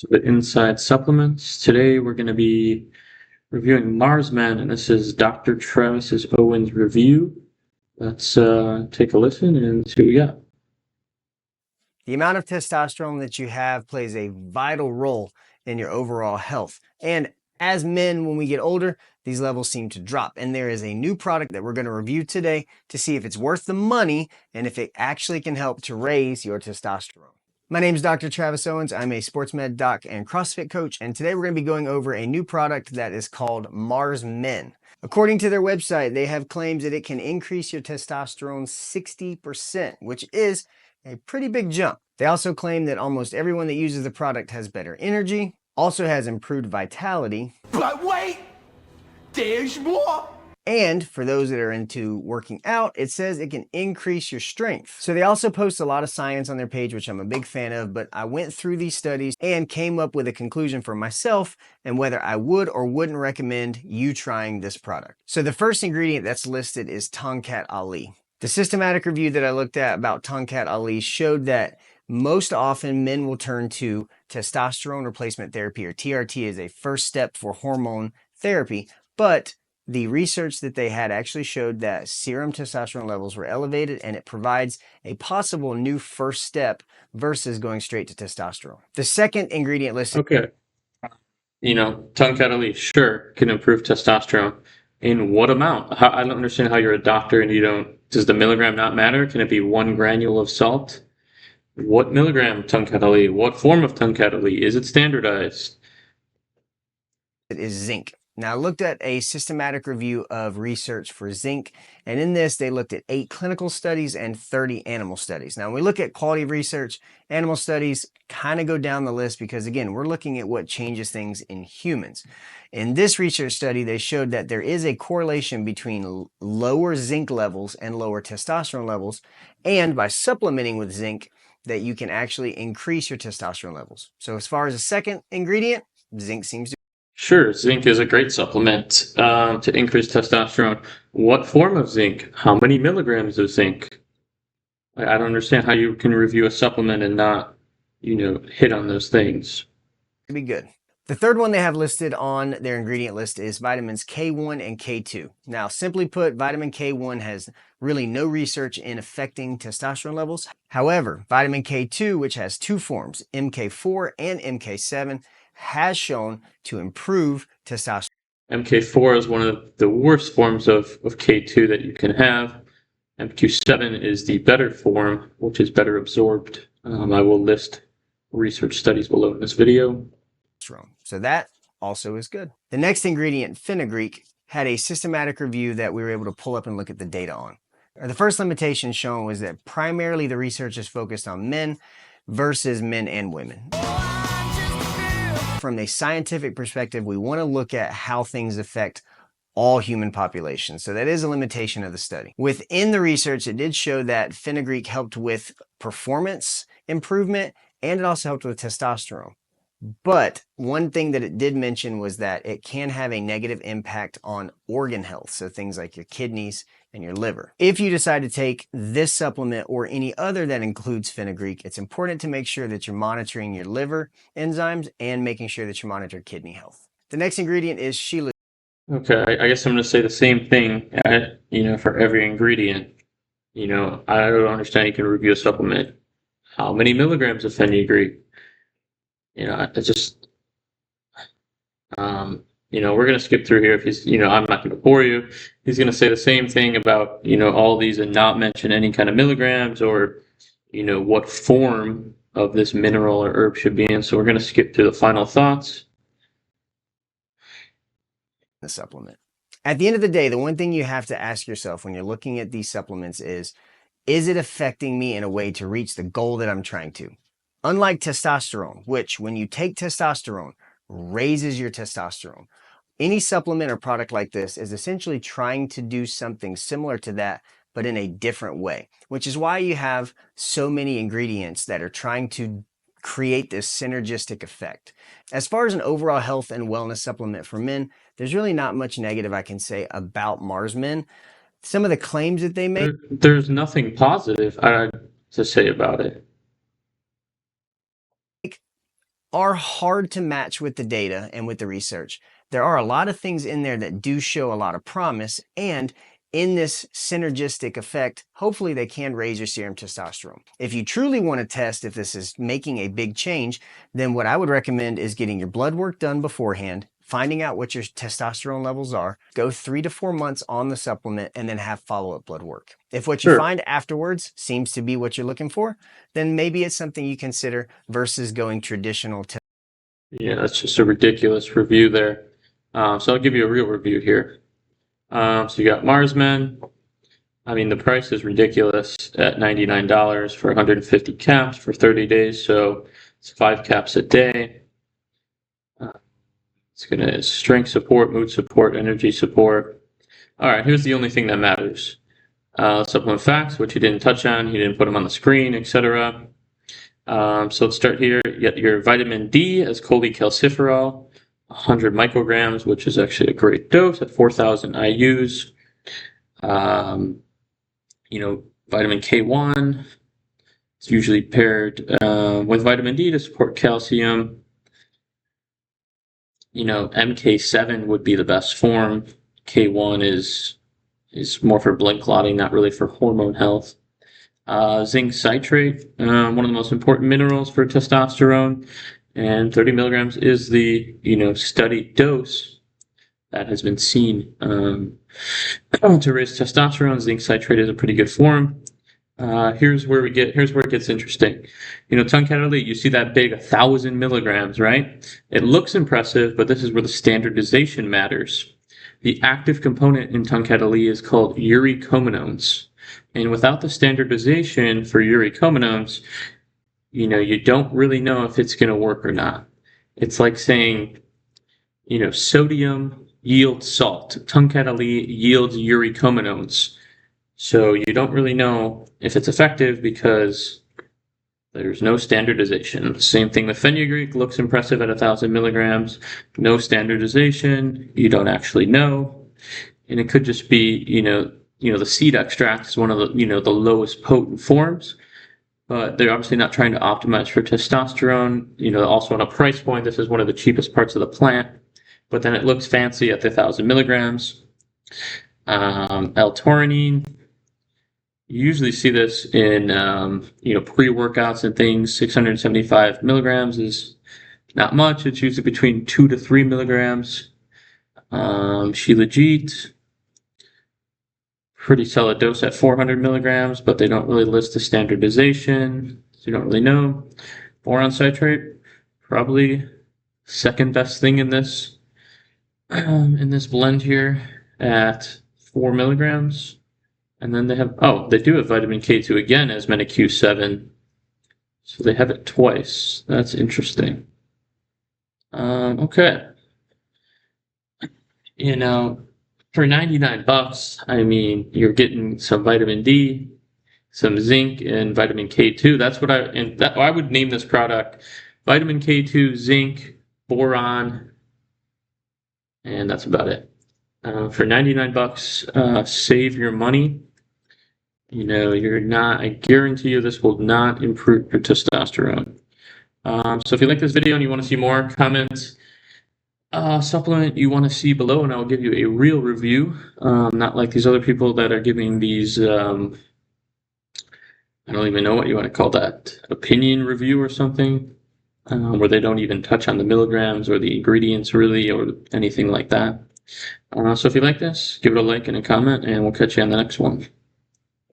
to the Inside Supplements. Today we're going to be reviewing Mars Men, and this is Dr. Travis Owen's review. Let's take a listen and see what we got. The amount of testosterone that you have plays a vital role in your overall health. And as men, when we get older, these levels seem to drop. And there is a new product that we're going to review today to see if it's worth the money and if it actually can help to raise your testosterone. My name is Dr. Travis Owens. I'm a sports med doc and CrossFit coach. And today we're going to be going over a new product that is called Mars Men. According to their website, they have claims that it can increase your testosterone 60%, which is a pretty big jump. They also claim that almost everyone that uses the product has better energy, also has improved vitality. But wait, there's more. And for those that are into working out, it says it can increase your strength. So they also post a lot of science on their page, which I'm a big fan of, but I went through these studies and came up with a conclusion for myself and whether I would or wouldn't recommend you trying this product. So the first ingredient that's listed is Tongkat Ali. The systematic review that I looked at about Tongkat Ali showed that most often men will turn to testosterone replacement therapy, or TRT, as a first step for hormone therapy, but the research that they had actually showed that serum testosterone levels were elevated, and it provides a possible new first step versus going straight to testosterone. The second ingredient listed. Okay. Tongkat Ali, sure, can improve testosterone. In what amount? I don't understand how you're a doctor and you don't. Does the milligram not matter? Can it be 1 granule of salt? What milligram Tongkat Ali? What form of Tongkat Ali? Is it standardized? It is zinc. Now, I looked at a systematic review of research for zinc, and in this, they looked at 8 clinical studies and 30 animal studies. Now, when we look at quality of research, animal studies kind of go down the list because, again, we're looking at what changes things in humans. In this research study, they showed that there is a correlation between lower zinc levels and lower testosterone levels, and by supplementing with zinc, that you can actually increase your testosterone levels. So as far as the second ingredient, zinc seems to. Sure, zinc is a great supplement to increase testosterone. What form of zinc? How many milligrams of zinc? I don't understand how you can review a supplement and not, hit on those things. Be good. The third one they have listed on their ingredient list is vitamins K1 and K2. Now, simply put, vitamin K1 has really no research in affecting testosterone levels. However, vitamin K2, which has 2 forms, MK4 and MK7, has shown to improve testosterone. MK4 is one of the worst forms of K2 that you can have. MQ7 is the better form, which is better absorbed. I will list research studies below in this video. So that also is good. The next ingredient, Fenugreek, had a systematic review that we were able to pull up and look at the data on. The first limitation shown was that primarily the research is focused on men versus men and women. From a scientific perspective, we want to look at how things affect all human populations. So that is a limitation of the study. Within the research, it did show that Fenugreek helped with performance improvement, and it also helped with testosterone. But one thing that it did mention was that it can have a negative impact on organ health, so things like your kidneys and your liver. If you decide to take this supplement or any other that includes Fenugreek, it's important to make sure that you're monitoring your liver enzymes and making sure that you monitor kidney health. The next ingredient is Shilajit. Okay, I guess I'm going to say the same thing, for every ingredient. I don't understand you can review a supplement. How many milligrams of Fenugreek? It's just, we're going to skip through here if he's, I'm not going to bore you. He's going to say the same thing about, all these and not mention any kind of milligrams or, what form of this mineral or herb should be in. So we're going to skip to the final thoughts. The supplement. At the end of the day, the one thing you have to ask yourself when you're looking at these supplements is it affecting me in a way to reach the goal that I'm trying to? Unlike testosterone, which when you take testosterone, raises your testosterone. Any supplement or product like this is essentially trying to do something similar to that, but in a different way, which is why you have so many ingredients that are trying to create this synergistic effect. As far as an overall health and wellness supplement for men, there's really not much negative I can say about Mars Men. Some of the claims that they make. There's nothing positive to say about it. are hard to match with the data and with the research. There are a lot of things in there that do show a lot of promise, and in this synergistic effect, hopefully they can raise your serum testosterone. If you truly want to test if this is making a big change, then what I would recommend is getting your blood work done beforehand, finding out what your testosterone levels are, go 3 to 4 months on the supplement, and then have follow-up blood work. If what you find afterwards seems to be what you're looking for, then maybe it's something you consider versus going traditional. Yeah, that's just a ridiculous review there. So I'll give you a real review here. So you got Marsmen. I mean, the price is ridiculous at $99 for 150 caps for 30 days. So it's 5 caps a day. It's going to strength support, mood support, energy support. All right, here's the only thing that matters. Supplement facts, which he didn't touch on. He didn't put them on the screen, etc. So let's start here. You get your vitamin D as cholecalciferol, 100 micrograms, which is actually a great dose at 4,000 IUs. Vitamin K1 is usually paired with vitamin D to support calcium. MK7 would be the best form. K1 is more for blood clotting, not really for hormone health. Zinc citrate, one of the most important minerals for testosterone, and 30 milligrams is the studied dose that has been seen to raise testosterone. Zinc citrate is a pretty good form. Here's where it gets interesting. Tongkat Ali, you see that big 1,000 milligrams, right? It looks impressive, but this is where the standardization matters. The active component in Tongkat Ali is called uricominones. And without the standardization for uricominones, you don't really know if it's going to work or not. It's like saying, sodium yields salt. Tongkat Ali yields uricominones. So you don't really know if it's effective because there's no standardization. Same thing with Fenugreek, looks impressive at 1,000 milligrams. No standardization. You don't actually know. And it could just be, the seed extract is one of the lowest potent forms, but they're obviously not trying to optimize for testosterone. Also on a price point, this is one of the cheapest parts of the plant, but then it looks fancy at the 1,000 milligrams. L-taurine, you usually see this in pre-workouts and things. 675 milligrams is not much. It's usually between 2 to 3 milligrams. Shilajit, pretty solid dose at 400 milligrams, but they don't really list the standardization, so you don't really know. Boron citrate, probably second best thing in this blend here at 4 milligrams. And then they do have vitamin K2 again as Q7, so they have it twice. That's interesting. Okay. For $99, I mean, you're getting some vitamin D, some zinc, and vitamin K2. That's what I would name this product: vitamin K2, zinc, boron, and that's about it. For $99, save your money. I guarantee you this will not improve your testosterone. So if you like this video and you want to see more, comment supplement you want to see below, and I'll give you a real review. Not like these other people that are giving these, I don't even know what you want to call that, opinion review or something, where they don't even touch on the milligrams or the ingredients really or anything like that. So if you like this, give it a like and a comment, and we'll catch you on the next one.